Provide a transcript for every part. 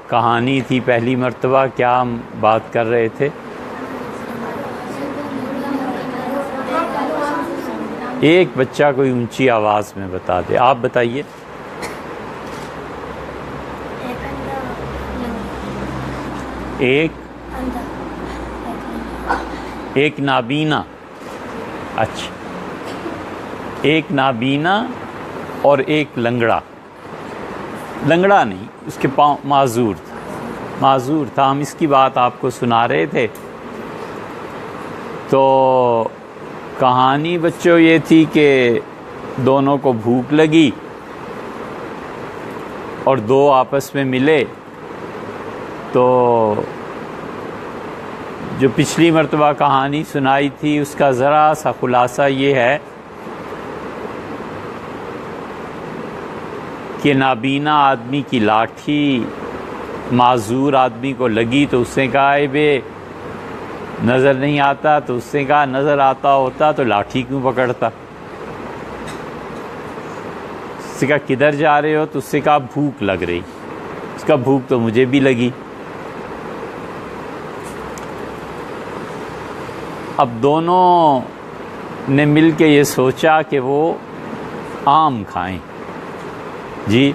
کہانی تھی پہلی مرتبہ، کیا ہم بات کر رہے تھے؟ ایک بچہ کوئی اونچی آواز میں بتا دے. آپ بتائیے. ایک نابینا. اچھا، ایک نابینا اور ایک لنگڑا. لنگڑا نہیں، اس کے پاؤں معذور تھا. ہم اس کی بات آپ کو سنا رہے تھے. تو کہانی بچوں یہ تھی کہ دونوں کو بھوک لگی اور دو آپس میں ملے. تو جو پچھلی مرتبہ کہانی سنائی تھی اس کا ذرا سا خلاصہ یہ ہے کہ نابینا آدمی کی لاٹھی معذور آدمی کو لگی تو اس نے کہا اے بے نظر نہیں آتا، تو اس نے کہا نظر آتا ہوتا تو لاٹھی کیوں پکڑتا. اس نے کہا کدھر جا رہے ہو؟ تو اس نے کہا بھوک لگ رہی. اس کا بھوک تو مجھے بھی لگی. اب دونوں نے مل کے یہ سوچا کہ وہ آم کھائیں. جی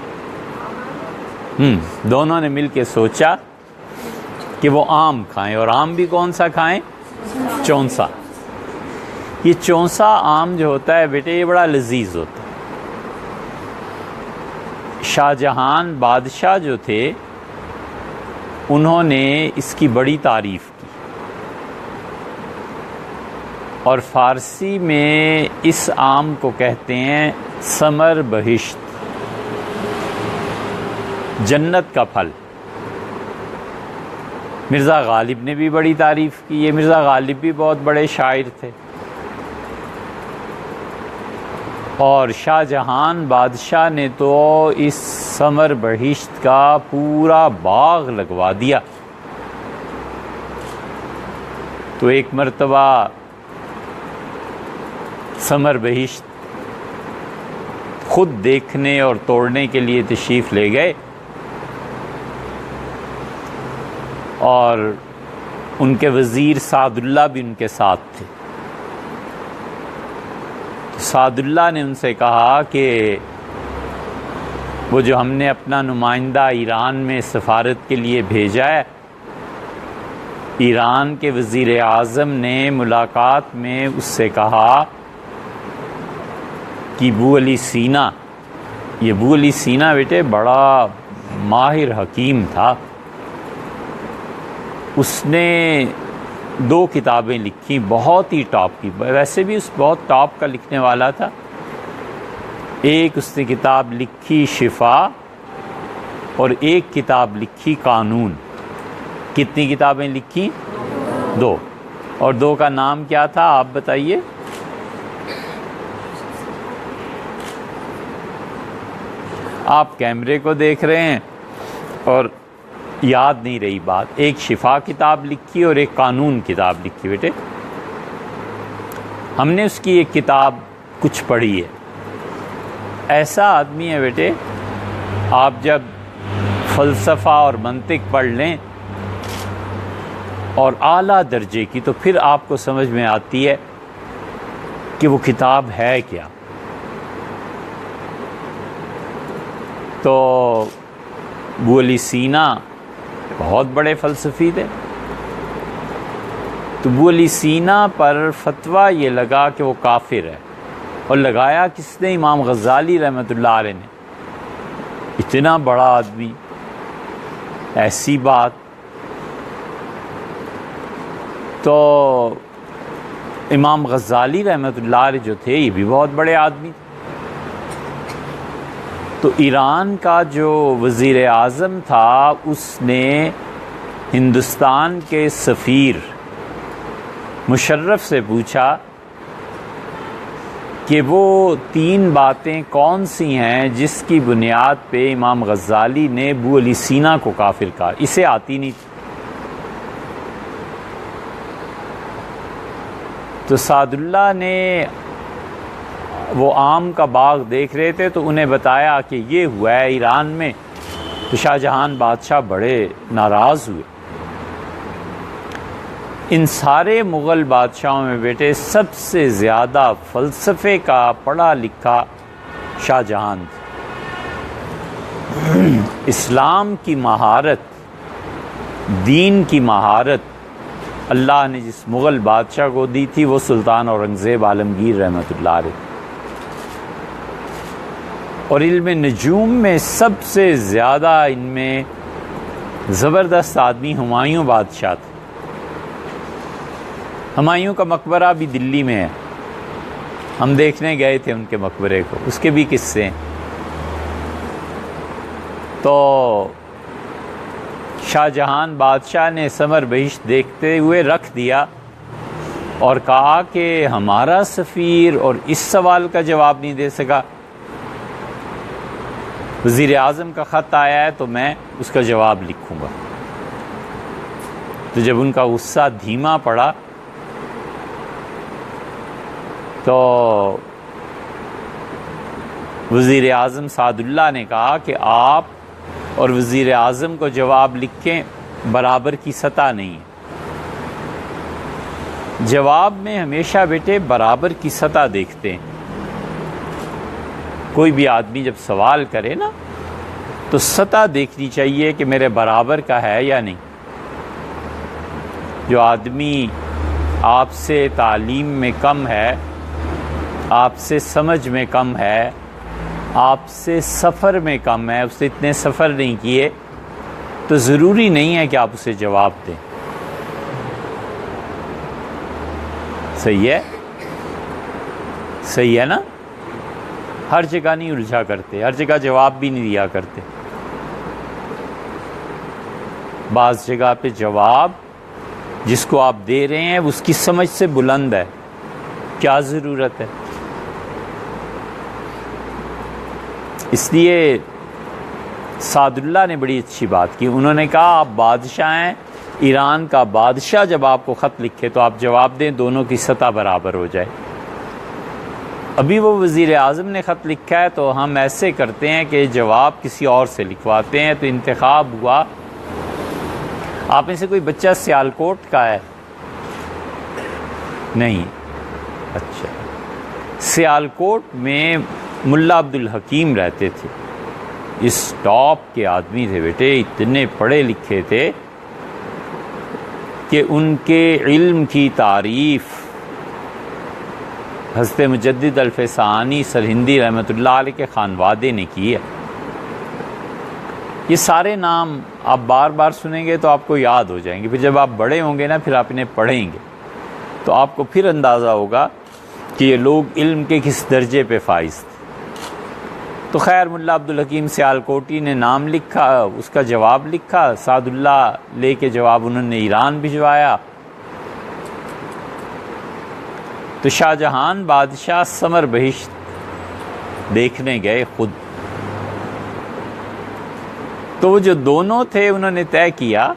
دونوں نے مل کے سوچا کہ وہ آم کھائیں. اور آم بھی کون سا کھائیں؟ چونسا. یہ چونسا آم جو ہوتا ہے بیٹے یہ بڑا لذیذ ہوتا ہے. شاہ جہان بادشاہ جو تھے انہوں نے اس کی بڑی تعریف کی، اور فارسی میں اس آم کو کہتے ہیں ثمر بہشت، جنت کا پھل. مرزا غالب نے بھی بڑی تعریف کی. یہ مرزا غالب بھی بہت بڑے شاعر تھے. اور شاہ جہان بادشاہ نے تو اس ثمر بہشت کا پورا باغ لگوا دیا. تو ایک مرتبہ ثمر بہشت خود دیکھنے اور توڑنے کے لیے تشریف لے گئے، اور ان کے وزیر سعد اللہ بھی ان کے ساتھ تھے. سعد اللہ نے ان سے کہا کہ وہ جو ہم نے اپنا نمائندہ ایران میں سفارت کے لیے بھیجا ہے، ایران کے وزیر اعظم نے ملاقات میں اس سے کہا کہ ابو علی سینا، یہ ابو علی سینا بیٹے بڑا ماہر حکیم تھا. اس نے 2 کتابیں لکھی بہت ہی ٹاپ کی. ویسے بھی اس بہت ٹاپ کا لکھنے والا تھا. ایک اس نے کتاب لکھی شفا، اور ایک کتاب لکھی قانون. کتنی کتابیں لکھی؟ 2. اور 2 کا نام کیا تھا آپ بتائیے؟ آپ کیمرے کو دیکھ رہے ہیں اور یاد نہیں رہی بات. ایک شفا کتاب لکھی اور ایک قانون کتاب لکھی. بیٹے ہم نے اس کی ایک کتاب کچھ پڑھی ہے. ایسا آدمی ہے بیٹے، آپ جب فلسفہ اور منطق پڑھ لیں اور اعلیٰ درجے کی، تو پھر آپ کو سمجھ میں آتی ہے کہ وہ کتاب ہے کیا. تو ابو علی سینا بہت بڑے فلسفی تھے. تو ابو علی سینا پر فتویٰ یہ لگا کہ وہ کافر ہے. اور لگایا کس نے؟ امام غزالی رحمۃ اللہ علیہ نے. اتنا بڑا آدمی، ایسی بات. تو امام غزالی رحمۃ اللہ علیہ جو تھے یہ بھی بہت بڑے آدمی تھے. تو ایران کا جو وزیر اعظم تھا اس نے ہندوستان کے سفیر مشرف سے پوچھا کہ وہ 3 باتیں کون سی ہیں جس کی بنیاد پہ امام غزالی نے ابو علی سینا کو کافر کہا. اسے آتی نہیں تھی. تو سعد اللہ نے وہ آم کا باغ دیکھ رہے تھے تو انہیں بتایا کہ یہ ہوا ہے ایران میں تو شاہ جہان بادشاہ بڑے ناراض ہوئے۔ ان سارے مغل بادشاہوں میں بیٹے سب سے زیادہ فلسفے کا پڑھا لکھا شاہ جہان تھا۔ اسلام کی مہارت، دین کی مہارت اللہ نے جس مغل بادشاہ کو دی تھی وہ سلطان اورنگزیب عالمگیر رحمۃ اللہ علیہ، اور علم نجوم میں سب سے زیادہ ان میں زبردست آدمی ہمایوں بادشاہ تھے۔ ہمایوں کا مقبرہ بھی دلی میں ہے، ہم دیکھنے گئے تھے ان کے مقبرے کو، اس کے بھی قصے ہیں۔ تو شاہ جہان بادشاہ نے ثمر بہشت دیکھتے ہوئے رکھ دیا اور کہا کہ ہمارا سفیر اور اس سوال کا جواب نہیں دے سکا، وزیر اعظم کا خط آیا ہے تو میں اس کا جواب لکھوں گا۔ تو جب ان کا غصہ دھیما پڑا تو وزیر اعظم سعد اللہ نے کہا کہ آپ اور وزیر اعظم کو جواب لکھیں، برابر کی سطح نہیں ہے۔ جواب میں ہمیشہ بیٹے برابر کی سطح دیکھتے ہیں۔ کوئی بھی آدمی جب سوال کرے نا تو سطح دیکھنی چاہیے کہ میرے برابر کا ہے یا نہیں۔ جو آدمی آپ سے تعلیم میں کم ہے، آپ سے سمجھ میں کم ہے، آپ سے سفر میں کم ہے، اس نے اتنے سفر نہیں کیے، تو ضروری نہیں ہے کہ آپ اسے جواب دیں۔ صحیح ہے؟ صحیح ہے نا؟ ہر جگہ نہیں الجھا کرتے، ہر جگہ جواب بھی نہیں دیا کرتے۔ بعض جگہ پہ جواب جس کو آپ دے رہے ہیں اس کی سمجھ سے بلند ہے، کیا ضرورت ہے؟ اس لیے سعد اللہ نے بڑی اچھی بات کی، انہوں نے کہا آپ بادشاہ ہیں، ایران کا بادشاہ جب آپ کو خط لکھے تو آپ جواب دیں، دونوں کی سطح برابر ہو جائے۔ ابھی وہ وزیر اعظم نے خط لکھا ہے تو ہم ایسے کرتے ہیں کہ جواب کسی اور سے لکھواتے ہیں، تو انتخاب ہوا۔ آپ میں سے کوئی بچہ سیالکوٹ کا ہے؟ نہیں؟ اچھا، سیالکوٹ میں ملا عبدالحکیم رہتے تھے، اس ٹاپ کے آدمی تھے بیٹے، اتنے پڑھے لکھے تھے کہ ان کے علم کی تعریف حضرت مجدد الفسانی سرہندی رحمۃ اللہ علیہ کے خانوادے نے کی ہے۔ یہ سارے نام آپ بار بار سنیں گے تو آپ کو یاد ہو جائیں گے، پھر جب آپ بڑے ہوں گے نا پھر آپ انہیں پڑھیں گے تو آپ کو پھر اندازہ ہوگا کہ یہ لوگ علم کے کس درجے پہ فائز تھے۔ تو خیر ملا عبدالحکیم سیالکوٹی نے نام لکھا، اس کا جواب لکھا، سعد اللہ لے کے جواب انہوں نے ایران بھجوایا۔ تو شاہ جہان بادشاہ ثمر بہشت دیکھنے گئے خود۔ تو وہ جو دونوں تھے انہوں نے طے کیا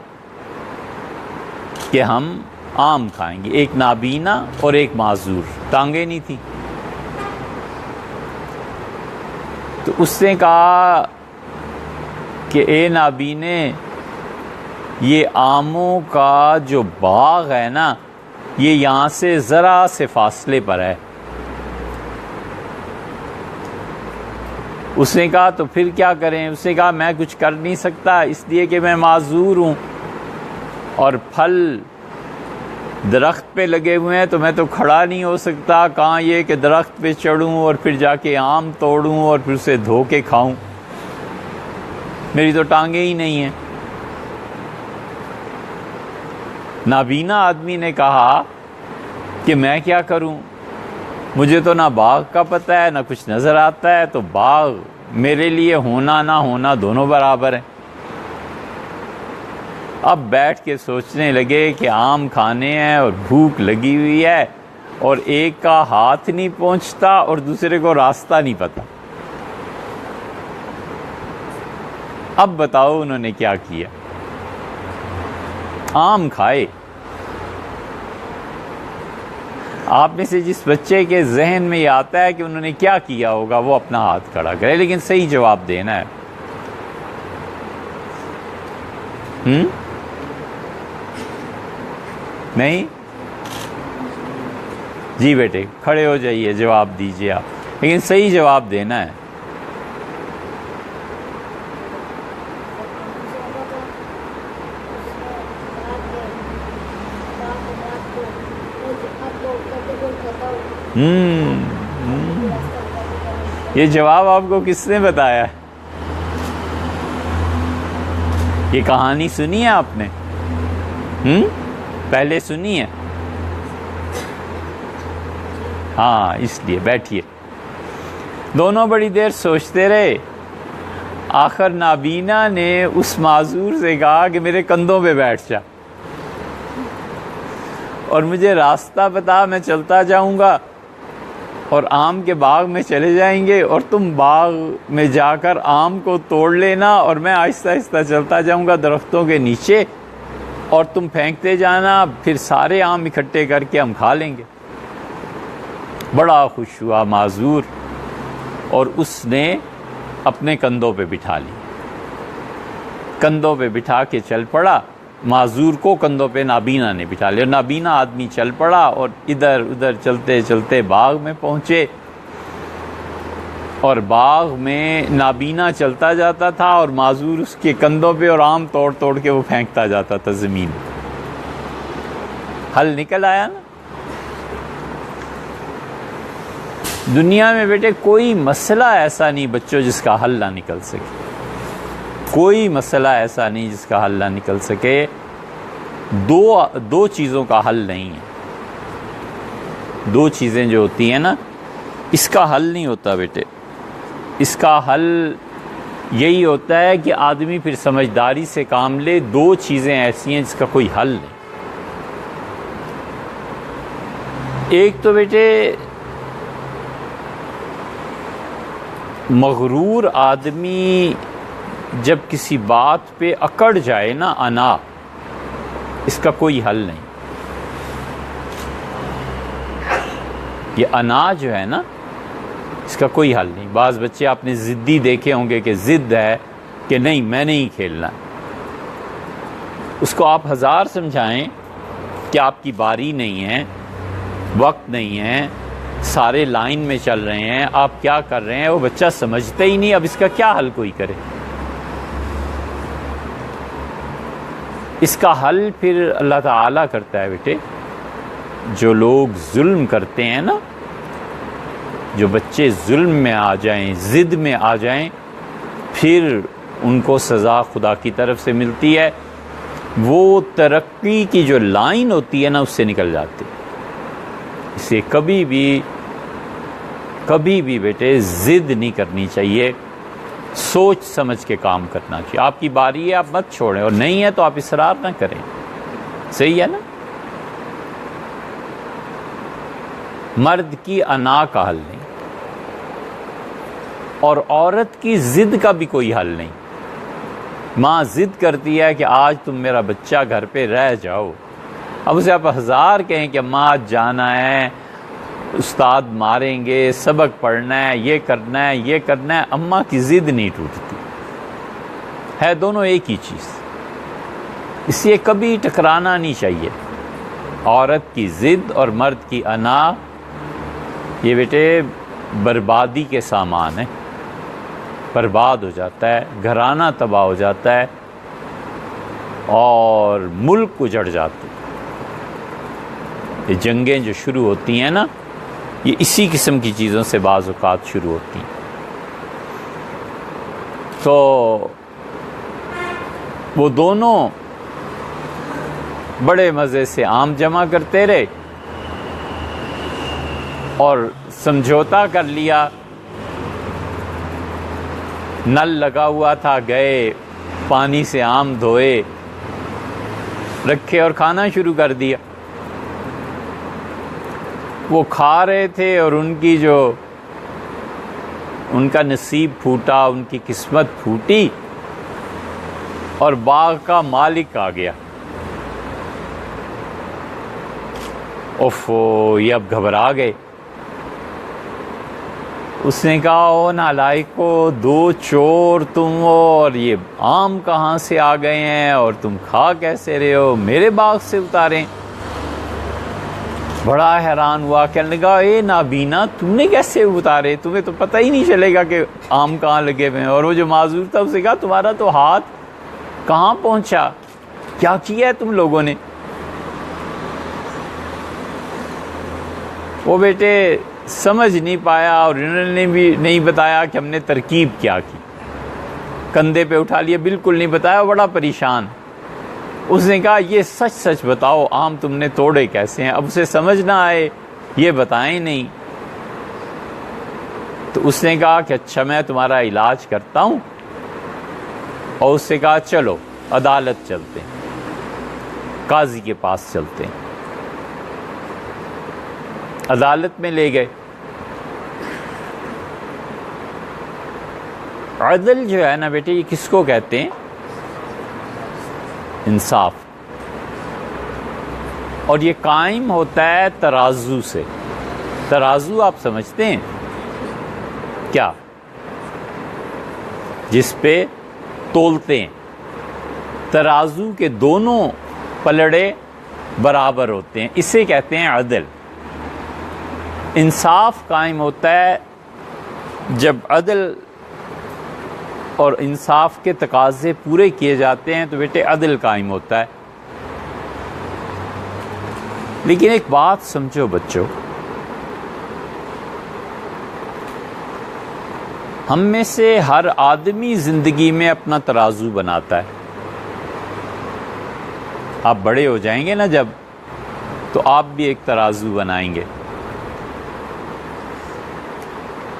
کہ ہم آم کھائیں گے، ایک نابینا اور ایک معذور، ٹانگیں نہیں تھیں۔ تو اس نے کہا کہ اے نابینے، یہ آموں کا جو باغ ہے نا یہ یہاں سے ذرا سے فاصلے پر ہے۔ اس نے کہا تو پھر کیا کریں؟ اس نے کہا میں کچھ کر نہیں سکتا، اس لیے کہ میں معذور ہوں اور پھل درخت پہ لگے ہوئے ہیں تو میں تو کھڑا نہیں ہو سکتا، کہاں یہ کہ درخت پہ چڑھوں اور پھر جا کے آم توڑوں اور پھر اسے دھو کے کھاؤں، میری تو ٹانگیں ہی نہیں ہیں۔ نابینا آدمی نے کہا کہ میں کیا کروں، مجھے تو نہ باغ کا پتہ ہے نہ کچھ نظر آتا ہے، تو باغ میرے لیے ہونا نہ ہونا دونوں برابر ہیں۔ اب بیٹھ کے سوچنے لگے کہ آم کھانے ہیں اور بھوک لگی ہوئی ہے اور ایک کا ہاتھ نہیں پہنچتا اور دوسرے کو راستہ نہیں پتا۔ اب بتاؤ انہوں نے کیا کیا؟ آم کھائے۔ آپ میں سے جس بچے کے ذہن میں یہ آتا ہے کہ انہوں نے کیا کیا ہوگا وہ اپنا ہاتھ کھڑا کرے، لیکن صحیح جواب دینا ہے۔ نہیں جی بیٹے کھڑے ہو جائیے، جواب دیجیے آپ، لیکن صحیح جواب دینا ہے۔ یہ جواب آپ کو کس نے بتایا ہے؟ یہ کہانی سنی ہے آپ نے؟ پہلے سنی ہے؟ ہاں، اس لیے بیٹھیے۔ دونوں بڑی دیر سوچتے رہے، آخر نابینا نے اس معذور سے کہا کہ میرے کندھوں پہ بیٹھ جا اور مجھے راستہ بتا، میں چلتا جاؤں گا اور آم کے باغ میں چلے جائیں گے اور تم باغ میں جا کر آم کو توڑ لینا اور میں آہستہ آہستہ چلتا جاؤں گا درختوں کے نیچے اور تم پھینکتے جانا، پھر سارے آم اکٹھے کر کے ہم کھا لیں گے۔ بڑا خوش ہوا معذور اور اس نے اپنے کندھوں پہ بٹھا لی، کندھوں پہ بٹھا کے چل پڑا۔ معذور کو کندھوں پہ نابینا نے بٹھا لیا، نابینا آدمی چل پڑا اور ادھر ادھر چلتے چلتے باغ میں پہنچے، اور باغ میں نابینا چلتا جاتا تھا اور معذور اس کے کندھوں پہ اور آم توڑ توڑ کے وہ پھینکتا جاتا تھا زمین۔ حل نکل آیا نا؟ دنیا میں بیٹے کوئی مسئلہ ایسا نہیں بچوں جس کا حل نہ نکل سکے، کوئی مسئلہ ایسا نہیں جس کا حل نہ نکل سکے۔ دو چیزوں کا حل نہیں ہے، دو چیزیں جو ہوتی ہیں نا، اس کا حل نہیں ہوتا بیٹے۔ اس کا حل یہی ہوتا ہے کہ آدمی پھر سمجھداری سے کام لے۔ دو چیزیں ایسی ہیں جس کا کوئی حل نہیں۔ ایک تو بیٹے مغرور آدمی جب کسی بات پہ اکڑ جائے نا، انا، اس کا کوئی حل نہیں۔ یہ انا جو ہے نا، اس کا کوئی حل نہیں۔ بعض بچے آپ نے ضدی دیکھے ہوں گے کہ ضد ہے کہ نہیں میں نہیں کھیلنا، اس کو آپ ہزار سمجھائیں کہ آپ کی باری نہیں ہے، وقت نہیں ہے، سارے لائن میں چل رہے ہیں، آپ کیا کر رہے ہیں، وہ بچہ سمجھتا ہی نہیں۔ اب اس کا کیا حل کوئی کرے؟ اس کا حل پھر اللہ تعالیٰ کرتا ہے بیٹے۔ جو لوگ ظلم کرتے ہیں نا، جو بچے ظلم میں آ جائیں، ضد میں آ جائیں، پھر ان کو سزا خدا کی طرف سے ملتی ہے۔ وہ ترقی کی جو لائن ہوتی ہے نا، اس سے نکل جاتے۔ اسے کبھی بھی بیٹے ضد نہیں کرنی چاہیے، سوچ سمجھ کے کام کرنا چاہیے۔ آپ کی باری ہے، آپ مت چھوڑیں، اور نہیں ہے تو آپ اصرار نہ کریں۔ صحیح ہے نا؟ مرد کی انا کا حل نہیں، اور عورت کی ضد کا بھی کوئی حل نہیں۔ ماں ضد کرتی ہے کہ آج تم میرا بچہ گھر پہ رہ جاؤ، اب اسے آپ ہزار کہیں کہ ماں آج جانا ہے، استاد ماریں گے، سبق پڑھنا ہے، یہ کرنا ہے، یہ کرنا ہے، اماں کی ضد نہیں ٹوٹتی ہے۔ دونوں ایک ہی چیز، اس لیے کبھی ٹکرانا نہیں چاہیے۔ عورت کی ضد اور مرد کی انا، یہ بیٹے بربادی کے سامان ہیں، برباد ہو جاتا ہے، گھرانہ تباہ ہو جاتا ہے اور ملک اجڑ جاتے ہیں۔ یہ جنگیں جو شروع ہوتی ہیں نا، یہ اسی قسم کی چیزوں سے بعض اوقات شروع ہوتی ہیں۔ تو وہ دونوں بڑے مزے سے آم جمع کرتے رہے اور سمجھوتا کر لیا، نل لگا ہوا تھا، گئے پانی سے آم دھوئے، رکھے اور کھانا شروع کر دیا۔ وہ کھا رہے تھے اور ان کا نصیب پھوٹا، ان کی قسمت پھوٹی، اور باغ کا مالک آ گیا۔ اوفو، یہ اب گھبرا گئے، اس نے کہا او نالائکو، 2 چور تم ہو، اور یہ آم کہاں سے آ گئے ہیں اور تم کھا کیسے رہے ہو، میرے باغ سے اتارے؟ بڑا حیران ہوا، کہنے لگا اے نابینا، تم نے کیسے اتارے؟ تمہیں تو پتہ ہی نہیں چلے گا کہ آم کہاں لگے ہوئے ہیں۔ اور وہ جو معذور تھا اسے کہا تمہارا تو ہاتھ کہاں پہنچا، کیا کیا ہے تم لوگوں نے؟ وہ بیٹے سمجھ نہیں پایا اور انہوں نے بھی نہیں بتایا کہ ہم نے ترکیب کیا کی، کندھے پہ اٹھا لیا، بالکل نہیں بتایا، بڑا پریشان۔ اس نے کہا یہ سچ سچ بتاؤ آم تم نے توڑے کیسے ہیں؟ اب اسے سمجھ نہ آئے، یہ بتائیں نہیں۔ تو اس نے کہا کہ اچھا میں تمہارا علاج کرتا ہوں، اور اس سے کہا چلو عدالت چلتے ہیں، قاضی کے پاس چلتے ہیں۔ عدالت میں لے گئے۔ عدل جو ہے نا بیٹے، یہ کس کو کہتے ہیں؟ انصاف۔ اور یہ قائم ہوتا ہے ترازو سے۔ ترازو آپ سمجھتے ہیں کیا؟ جس پہ تولتے ہیں، ترازو کے دونوں پلڑے برابر ہوتے ہیں، اسے کہتے ہیں عدل۔ انصاف قائم ہوتا ہے جب عدل اور انصاف کے تقاضے پورے کیے جاتے ہیں، تو بیٹے عدل قائم ہوتا ہے۔ لیکن ایک بات سمجھو بچوں، ہم میں سے ہر آدمی زندگی میں اپنا ترازو بناتا ہے۔ آپ بڑے ہو جائیں گے نا جب، تو آپ بھی ایک ترازو بنائیں گے،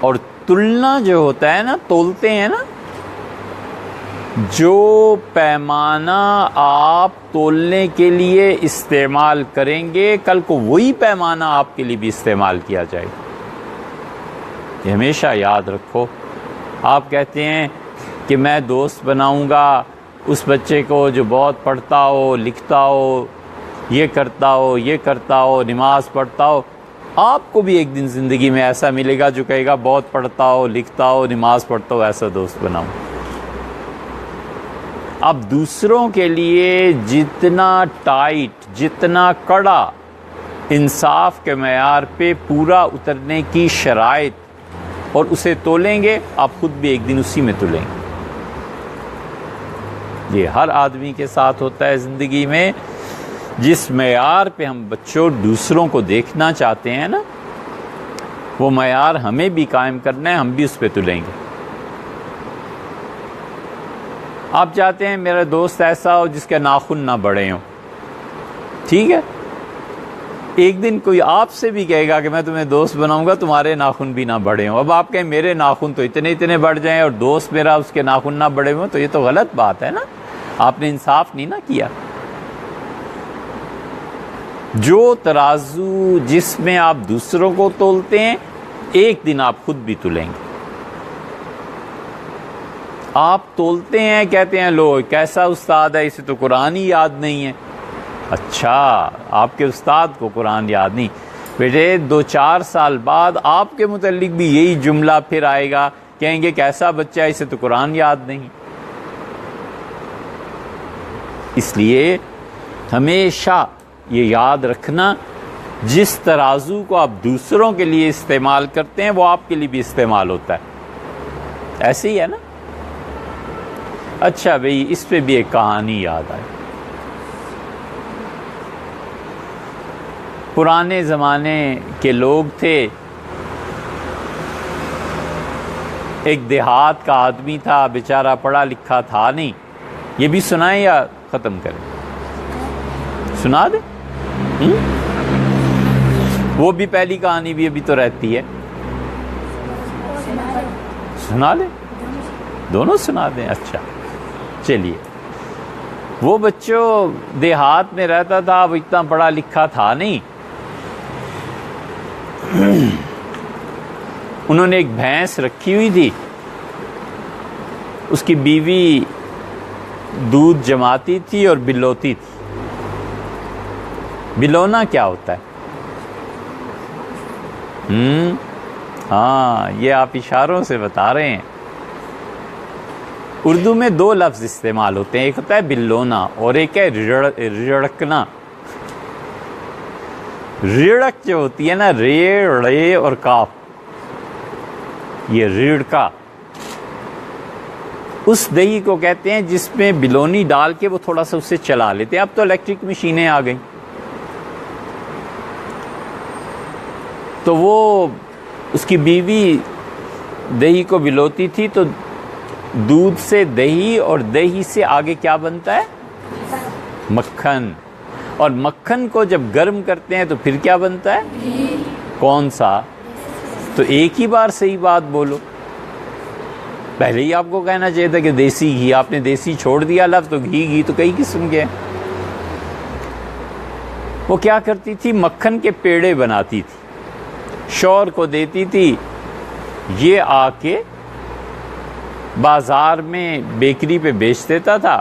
اور تلنا جو ہوتا ہے نا، تولتے ہیں نا، جو پیمانہ آپ تولنے کے لیے استعمال کریں گے، کل کو وہی پیمانہ آپ کے لیے بھی استعمال کیا جائے گا۔ یہ ہمیشہ یاد رکھو۔ آپ کہتے ہیں کہ میں دوست بناؤں گا اس بچے کو جو بہت پڑھتا ہو، لکھتا ہو، یہ کرتا ہو، نماز پڑھتا ہو۔ آپ کو بھی ایک دن زندگی میں ایسا ملے گا جو کہے گا بہت پڑھتا ہو، لکھتا ہو، نماز پڑھتا ہو، ایسا دوست بناؤں۔ اب دوسروں کے لیے جتنا ٹائٹ، جتنا کڑا انصاف کے معیار پہ پورا اترنے کی شرائط اور اسے تولیں گے، آپ خود بھی ایک دن اسی میں تلیں گے۔ یہ ہر آدمی کے ساتھ ہوتا ہے زندگی میں۔ جس معیار پہ ہم بچوں دوسروں کو دیکھنا چاہتے ہیں نا، وہ معیار ہمیں بھی قائم کرنا ہے، ہم بھی اس پہ تلیں گے۔ آپ چاہتے ہیں میرا دوست ایسا ہو جس کے ناخن نہ بڑے ہوں، ٹھیک ہے؟ ایک دن کوئی آپ سے بھی کہے گا کہ میں تمہیں دوست بناؤں گا، تمہارے ناخن بھی نہ بڑے ہوں۔ اب آپ کہیں میرے ناخن تو اتنے بڑھ جائیں اور دوست میرا اس کے ناخن نہ بڑے ہوں، تو یہ تو غلط بات ہے نا، آپ نے انصاف نہیں نہ کیا۔ جو ترازو جس میں آپ دوسروں کو تولتے ہیں، ایک دن آپ خود بھی تلیں گے۔ آپ تولتے ہیں، کہتے ہیں لو کیسا استاد ہے، اسے تو قرآن ہی یاد نہیں ہے۔ اچھا، آپ کے استاد کو قرآن یاد نہیں، بیٹے 2-4 سال بعد آپ کے متعلق بھی یہی جملہ پھر آئے گا، کہیں گے کیسا بچہ ہے، اسے تو قرآن یاد نہیں۔ اس لیے ہمیشہ یہ یاد رکھنا، جس ترازو کو آپ دوسروں کے لیے استعمال کرتے ہیں وہ آپ کے لیے بھی استعمال ہوتا ہے۔ ایسے ہی ہے نا؟ اچھا بھئی، اس پہ بھی ایک کہانی یاد آئی۔ پرانے زمانے کے لوگ تھے، ایک دیہات کا آدمی تھا، بیچارہ پڑھا لکھا تھا نہیں۔ یہ بھی سنائیں یا ختم کریں؟ سنا دیں؟ وہ بھی پہلی کہانی بھی ابھی تو رہتی ہے، سنا دیں؟ دونوں سنا دیں؟ اچھا چلیے۔ وہ بچوں دیہات میں رہتا تھا، وہ اتنا پڑھا لکھا تھا نہیں۔ انہوں نے ایک بھینس رکھی ہوئی تھی، اس کی بیوی دودھ جماتی تھی اور بلوتی تھی۔ بلونا کیا ہوتا ہے؟ ہاں یہ آپ اشاروں سے بتا رہے ہیں. اردو میں 2 لفظ استعمال ہوتے ہیں، ایک ہوتا ہے بلونا اور ایک ہے رڑکنا. رڑک جو ہوتی ہے نا، رے اور کاف، یہ ریڑکا، اس دہی کو کہتے ہیں جس میں بلونی ڈال کے وہ تھوڑا سا اسے چلا لیتے ہیں. اب تو الیکٹرک مشینیں آ گئیں، تو وہ اس کی بیوی دہی کو بلوتی تھی تو دودھ سے دہی اور دہی سے آگے کیا بنتا ہے؟ مکھن. اور مکھن کو جب گرم کرتے ہیں تو پھر کیا بنتا ہے؟ کون سا؟ تو ایک ہی بار صحیح بات بولو. پہلے ہی آپ کو کہنا چاہیے تھا کہ دیسی گھی، آپ نے دیسی چھوڑ دیا لفظ، تو گھی تو کئی قسم کے ہیں. وہ کیا کرتی تھی؟ مکھن کے پیڑے بناتی تھی، شوہر کو دیتی تھی، یہ آ کے بازار میں بیکری پہ بیچ دیتا تھا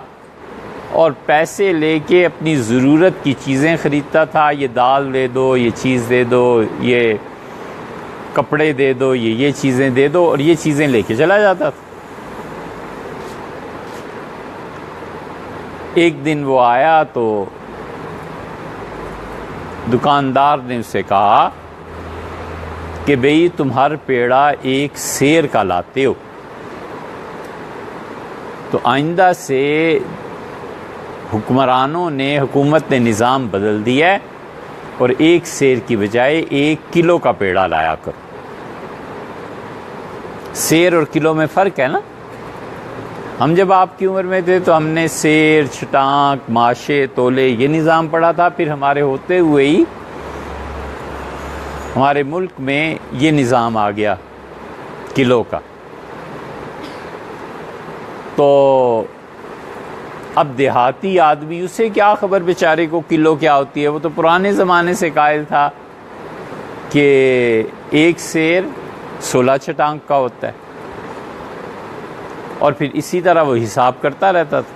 اور پیسے لے کے اپنی ضرورت کی چیزیں خریدتا تھا. یہ دال دے دو، یہ چیز دے دو، یہ کپڑے دے دو، یہ چیزیں دے دو، اور یہ چیزیں لے کے چلا جاتا تھا. ایک دن وہ آیا تو دکاندار نے اسے کہا کہ بھئی تم ہر پیڑا ایک سیر کا لاتے ہو، تو آئندہ سے حکمرانوں نے، حکومت نے نظام بدل دیا ہے اور ایک سیر کی بجائے 1 کلو کا پیڑا لایا کرو. سیر اور کلو میں فرق ہے نا. ہم جب آپ کی عمر میں تھے تو ہم نے سیر، چھٹانک، ماشے، تولے یہ نظام پڑھا تھا. پھر ہمارے ہوتے ہوئے ہی ہمارے ملک میں یہ نظام آ گیا کلو کا. تو اب دیہاتی آدمی، اسے کیا خبر بیچارے کو کلو کیا ہوتی ہے. وہ تو پرانے زمانے سے قائل تھا کہ 1 سیر 16 چھٹانک کا ہوتا ہے، اور پھر اسی طرح وہ حساب کرتا رہتا تھا.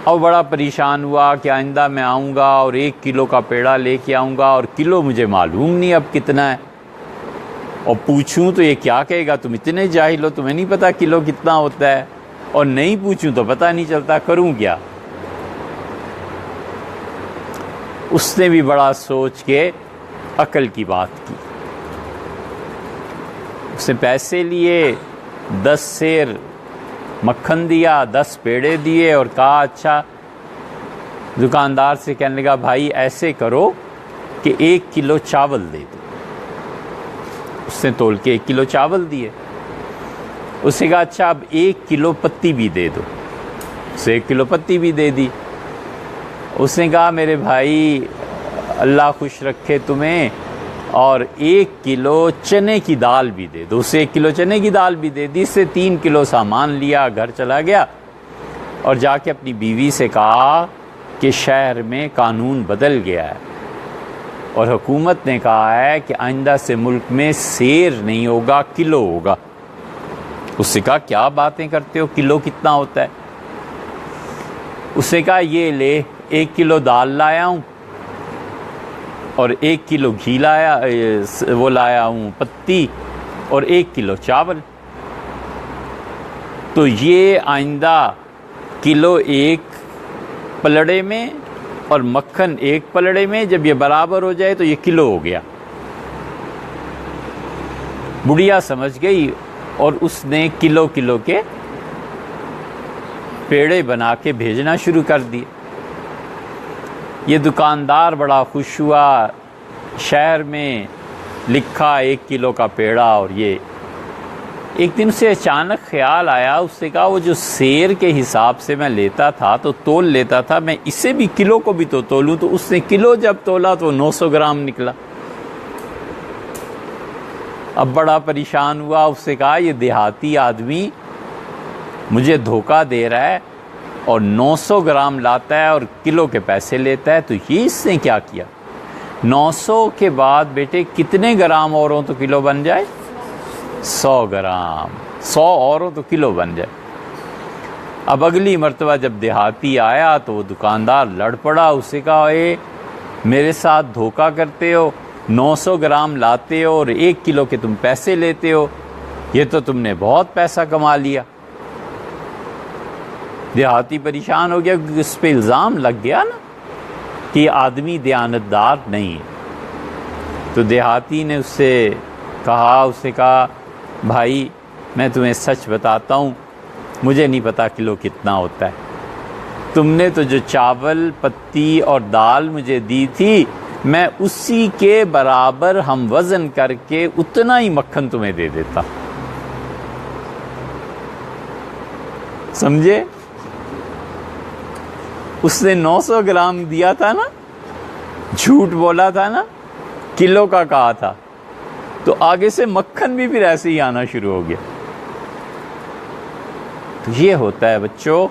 اور بڑا پریشان ہوا کہ آئندہ میں آؤں گا اور 1 کلو کا پیڑا لے کے آؤں گا اور کلو مجھے معلوم نہیں اب کتنا ہے، اور پوچھوں تو یہ کیا کہے گا تم اتنے جاہل ہو، تمہیں نہیں پتا کلو کتنا ہوتا ہے، اور نہیں پوچھوں تو پتہ نہیں چلتا، کروں کیا. اس نے بھی بڑا سوچ کے عقل کی بات کی. اس نے پیسے لیے، 10 سیر مکھن دیا، 10 پیڑے دیے، اور کہا اچھا، دکاندار سے کہنے لگا بھائی ایسے کرو کہ 1 کلو چاول دے دو. اس نے تول کے 1 کلو چاول دیے. اس نے کہا اچھا اب 1 کلو پتی بھی دے دو. اسے 1 کلو پتی بھی دے دی. اس نے کہا میرے بھائی اللہ خوش رکھے تمہیں، اور 1 کلو چنے کی دال بھی دے دو. اسے 1 کلو چنے کی دال بھی دے دی. اس سے 3 کلو سامان لیا، گھر چلا گیا اور جا کے اپنی بیوی سے کہا کہ شہر میں قانون بدل گیا ہے اور حکومت نے کہا ہے کہ آئندہ سے ملک میں سیر نہیں ہوگا، کلو ہوگا. اس نے کہا کیا باتیں کرتے ہو، کلو کتنا ہوتا ہے؟ اس نے کہا یہ لے 1 کلو دال لایا ہوں اور 1 کلو گھی لایا، وہ لایا ہوں پتی، اور 1 کلو چاول. تو یہ آئندہ کلو 1 پلڑے میں اور مکھن 1 پلڑے میں جب یہ برابر ہو جائے تو یہ کلو ہو گیا. بڑھیا سمجھ گئی اور اس نے کلو کلو کے پیڑے بنا کے بھیجنا شروع کر دیے. یہ دکاندار بڑا خوش ہوا، شہر میں لکھا 1 کلو کا پیڑا. اور یہ ایک دن سے اچانک خیال آیا، اس نے کہا وہ جو سیر کے حساب سے میں لیتا تھا تو تول لیتا تھا، میں اسے بھی کلو کو بھی تو تولوں. تو اس نے کلو جب تولا تو 900 گرام نکلا. اب بڑا پریشان ہوا. اس سے کہا یہ دیہاتی آدمی مجھے دھوکہ دے رہا ہے اور 900 گرام لاتا ہے اور کلو کے پیسے لیتا ہے. تو یہ اس نے کیا کیا؟ 900 کے بعد بیٹے کتنے گرام اور ہوں تو کلو بن جائے؟ 100 گرام. 100 اور ہوں تو کلو بن جائے. اب اگلی مرتبہ جب دیہاتی آیا تو وہ دکاندار لڑ پڑا. اسے کہا اے میرے ساتھ دھوکہ کرتے ہو، 900 گرام لاتے ہو اور 1 کلو کے تم پیسے لیتے ہو، یہ تو تم نے بہت پیسہ کما لیا۔ دیہاتی پریشان ہو گیا کیونکہ اس پہ الزام لگ گیا نا کہ یہ آدمی دیانتدار نہیں ہے۔ تو دیہاتی نے اس سے کہا بھائی میں تمہیں سچ بتاتا ہوں، مجھے نہیں پتا کلو کتنا ہوتا ہے، تم نے تو جو چاول پتی اور دال مجھے دی تھی میں اسی کے برابر ہم وزن کر کے اتنا ہی مکھن تمہیں دے دیتا۔ سمجھے؟ اس نے 900 گرام دیا تھا نا، جھوٹ بولا تھا نا، کلو کا کہا تھا، تو آگے سے مکھن بھی پھر ایسے ہی آنا شروع ہو گیا۔ تو یہ ہوتا ہے بچوں،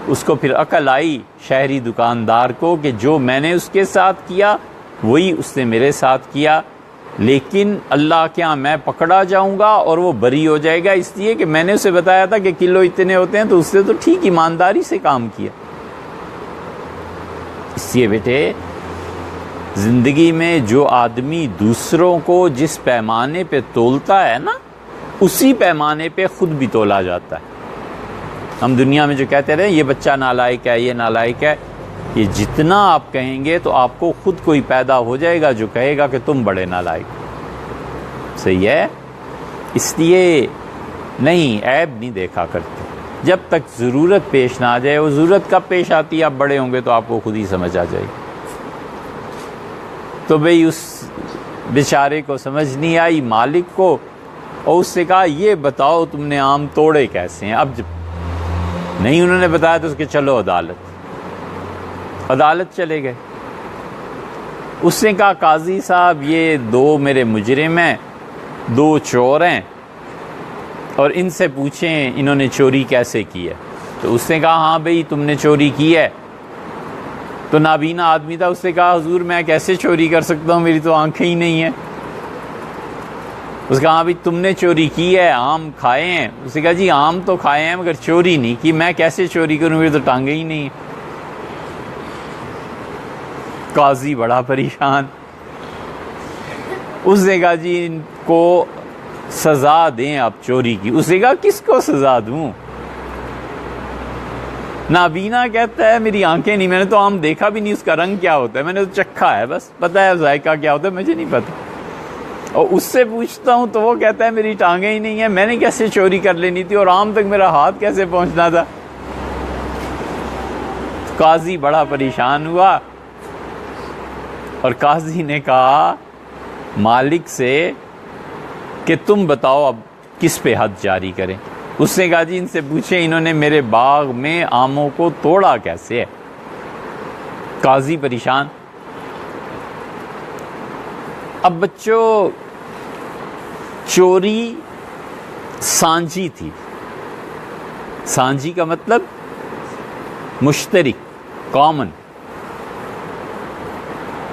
اس کو پھر عقل آئی شہری دکاندار کو کہ جو میں نے اس کے ساتھ کیا وہی اس نے میرے ساتھ کیا، لیکن اللہ کے ہاں میں پکڑا جاؤں گا اور وہ بری ہو جائے گا، اس لیے کہ میں نے اسے بتایا تھا کہ کلو اتنے ہوتے ہیں، تو اس نے تو ٹھیک ایمانداری سے کام کیا۔ اس لیے بیٹے زندگی میں جو آدمی دوسروں کو جس پیمانے پہ تولتا ہے نا، اسی پیمانے پہ خود بھی تولا جاتا ہے۔ ہم دنیا میں جو کہتے رہے یہ بچہ نالائق ہے، یہ نالائق ہے، یہ جتنا آپ کہیں گے تو آپ کو خود کوئی پیدا ہو جائے گا جو کہے گا کہ تم بڑے نالائق۔ صحیح ہے؟ اس لیے نہیں، عیب نہیں دیکھا کرتے، جب تک ضرورت پیش نہ آ جائے۔ وہ ضرورت کب پیش آتی ہے؟ آپ بڑے ہوں گے تو آپ کو خود ہی سمجھ آ جائے گی۔ تو بھئی اس بیچارے کو سمجھ نہیں آئی، مالک کو، اور اس سے کہا یہ بتاؤ تم نے آم توڑے کیسے ہیں؟ اب جب نہیں انہوں نے بتایا تو اس کے چلو عدالت چلے گئے۔ اس نے کہا قاضی صاحب یہ 2 میرے مجرم ہیں، 2 چور ہیں، اور ان سے پوچھیں انہوں نے چوری کیسے کی ہے۔ تو اس نے کہا ہاں بھئی تم نے چوری کی ہے۔ تو نابینا آدمی تھا، اس نے کہا حضور میں کیسے چوری کر سکتا ہوں، میری تو آنکھیں ہی نہیں ہیں۔ اس نے کہا ہاں بھئی تم نے چوری کی ہے، آم کھائے ہیں۔ اس نے کہا جی آم تو کھائے ہیں مگر چوری نہیں کی، میں کیسے چوری کروں، میری تو ٹانگیں ہی نہیں ہیں۔ قاضی بڑا پریشان، اس نے کہا جی ان کو سزا دیں آپ چوری کی۔ اس نے کہا کس کو سزا دوں؟ نابینا کہتا ہے میری آنکھیں نہیں، میں نے تو آم دیکھا بھی نہیں، اس کا رنگ کیا ہوتا ہے، میں نے تو چکھا ہے، بس پتہ ہے ذائقہ کیا ہوتا ہے، مجھے نہیں پتا۔ اور اس سے پوچھتا ہوں تو وہ کہتا ہے میری ٹانگیں ہی نہیں ہیں، میں نے کیسے چوری کر لینی تھی اور آم تک میرا ہاتھ کیسے پہنچنا تھا۔ قاضی بڑا پریشان ہوا اور قاضی نے کہا مالک سے کہ تم بتاؤ اب کس پہ حد جاری کریں۔ اس نے کہا جی ان سے پوچھیں انہوں نے میرے باغ میں آموں کو توڑا کیسے ہے۔ قاضی پریشان۔ اب بچوں چوری سانجی تھی، سانجی کا مطلب مشترک، کامن۔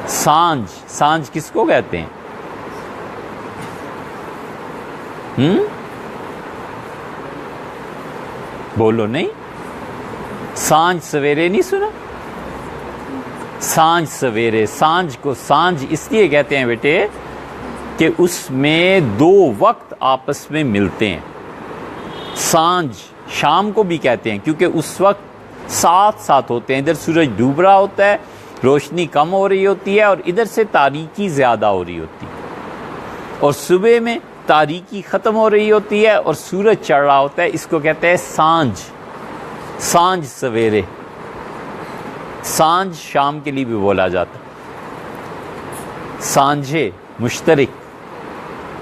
سانج کس کو کہتے ہیں؟ بولو نہیں، سانج سویرے نہیں سنا؟ سانج سویرے، سانج کو سانج اس لیے کہتے ہیں بیٹے کہ اس میں 2 وقت آپس میں ملتے ہیں۔ سانج شام کو بھی کہتے ہیں کیونکہ اس وقت ساتھ ہوتے ہیں، ادھر سورج ڈوب رہا ہوتا ہے، روشنی کم ہو رہی ہوتی ہے، اور ادھر سے تاریکی زیادہ ہو رہی ہوتی ہے، اور صبح میں تاریکی ختم ہو رہی ہوتی ہے اور سورج چڑھ رہا ہوتا ہے۔ اس کو کہتے ہیں سانج، سانج سویرے۔ سانج شام کے لیے بھی بولا جاتا، سانجھے مشترک،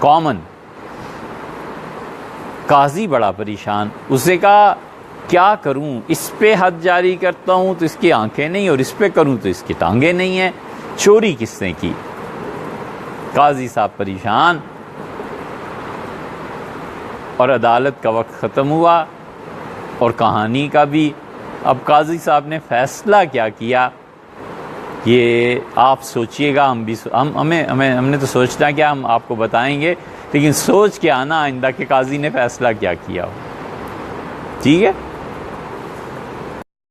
کامن۔ قاضی بڑا پریشان، اسے کہا کیا کروں، اس پہ حد جاری کرتا ہوں تو اس کی آنکھیں نہیں، اور اس پہ کروں تو اس کی ٹانگیں نہیں ہیں، چوری کس نے کی؟ قاضی صاحب پریشان، اور عدالت کا وقت ختم ہوا اور کہانی کا بھی۔ اب قاضی صاحب نے فیصلہ کیا کیا یہ آپ سوچئے گا، ہم نے تو سوچنا کیا، ہم آپ کو بتائیں گے، لیکن سوچ کے آنا آئندہ کہ قاضی نے فیصلہ کیا ہو، ٹھیک ہے؟